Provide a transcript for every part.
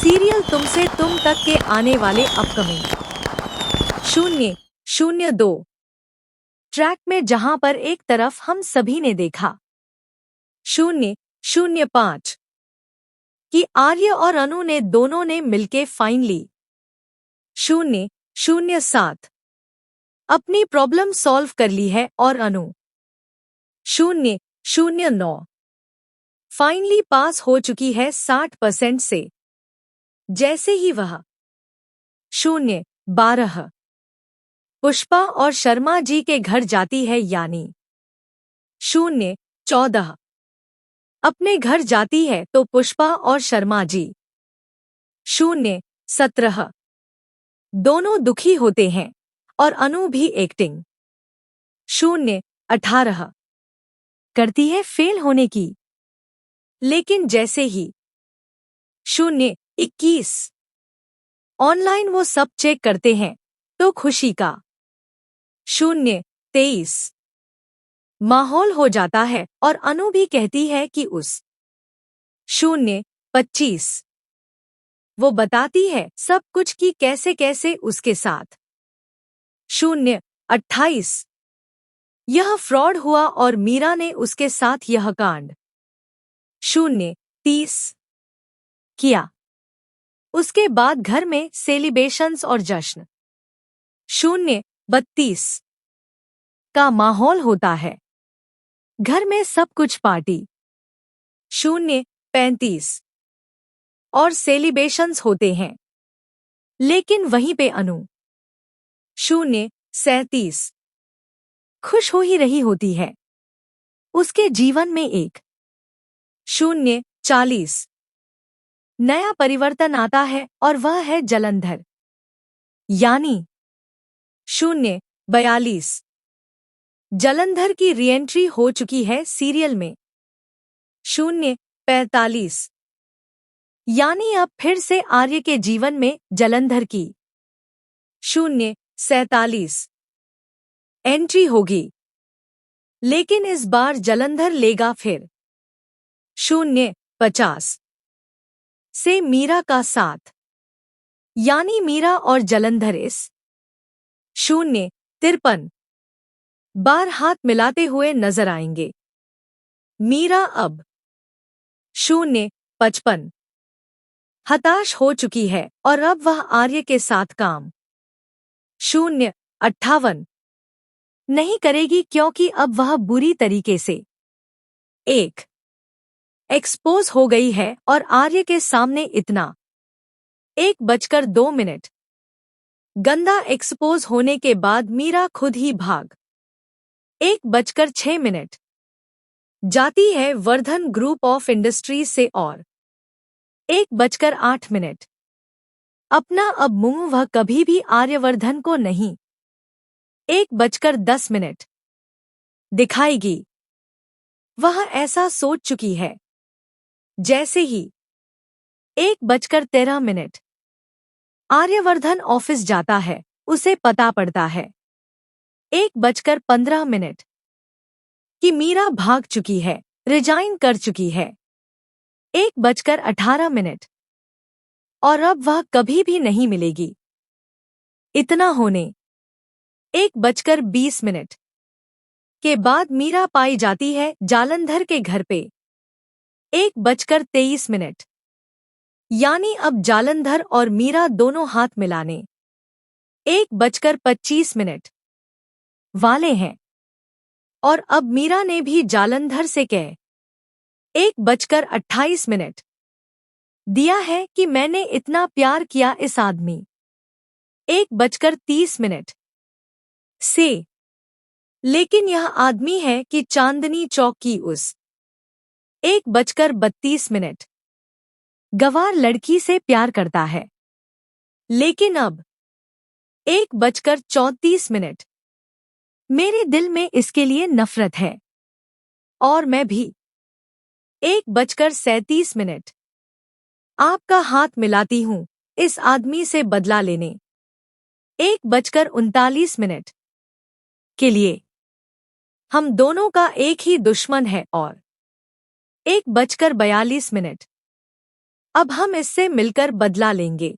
Serial तुमसे तुम तक के आने वाले अपकमिंग 002 ट्रैक में जहां पर एक तरफ हम सभी ने देखा 005 कि आर्य और अनु ने दोनों ने मिलके फाइन ली 007 अपनी प्रॉब्लम सॉल्व कर ली है और अनु 009 फाइनली पास हो चुकी है 60% से। जैसे ही वह 012 पुष्पा और शर्मा जी के घर जाती है यानी 014 अपने घर जाती है तो पुष्पा और शर्मा जी 017 दोनों दुखी होते हैं और अनु भी एक्टिंग 018 करती है फेल होने की। लेकिन जैसे ही 021 ऑनलाइन वो सब चेक करते हैं तो खुशी का 023 माहौल हो जाता है और अनु भी कहती है कि उस 025 वो बताती है सब कुछ कि कैसे कैसे उसके साथ 028 यह फ्रॉड हुआ और मीरा ने उसके साथ यह कांड 030 किया। उसके बाद घर में सेलिब्रेशंस और जश्न 032 का माहौल होता है। घर में सब कुछ पार्टी 035 और सेलिब्रेशंस होते हैं। लेकिन वहीं पे अनु 037 खुश हो ही रही होती है। उसके जीवन में एक 040 नया परिवर्तन आता है और वह है जलंधर यानी 042 जलंधर की रीएंट्री हो चुकी है सीरियल में 045 यानी अब फिर से आर्य के जीवन में जलंधर की 047 एंट्री होगी। लेकिन इस बार जलंधर लेगा फिर 050 से मीरा का साथ यानी मीरा और जलंधर इस 053 बार हाथ मिलाते हुए नजर आएंगे। मीरा अब 055 हताश हो चुकी है और अब वह आर्य के साथ काम 058 नहीं करेगी क्योंकि अब वह बुरी तरीके से एक एक्सपोज हो गई है और आर्य के सामने इतना 1:02 गंदा एक्सपोज होने के बाद मीरा खुद ही भाग 1:06 जाती है वर्धन ग्रुप ऑफ इंडस्ट्रीज से और 1:08 अपना अब मुंह वह कभी भी आर्यवर्धन को नहीं 1:10 दिखाएगी। वह ऐसा सोच चुकी है। जैसे ही 1:13 आर्यवर्धन ऑफिस जाता है उसे पता पड़ता है 1:15 कि मीरा भाग चुकी है, रिजाइन कर चुकी है 1:18 और अब वह कभी भी नहीं मिलेगी। इतना होने 1:20 के बाद मीरा पाई जाती है जालंधर के घर पे 1:23 यानी अब जालंधर और मीरा दोनों हाथ मिलाने 1:25 वाले हैं और अब मीरा ने भी जालंधर से कह 1:28 दिया है कि मैंने इतना प्यार किया इस आदमी 1:30 से। लेकिन यह आदमी है कि चांदनी चौक की उस 1:32 गवार लड़की से प्यार करता है। लेकिन अब 1:34 मेरे दिल में इसके लिए नफरत है और मैं भी 1:37 आपका हाथ मिलाती हूं इस आदमी से बदला लेने 1:39 के लिए। हम दोनों का एक ही दुश्मन है और 1:42 अब हम इससे मिलकर बदला लेंगे।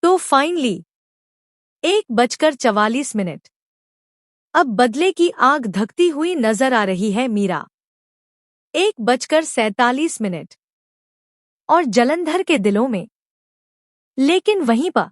तो फाइनली 1:44। अब बदले की आग धकती हुई नजर आ रही है मीरा। 1:47 और जलंधर के दिलों में। लेकिन वहीं पर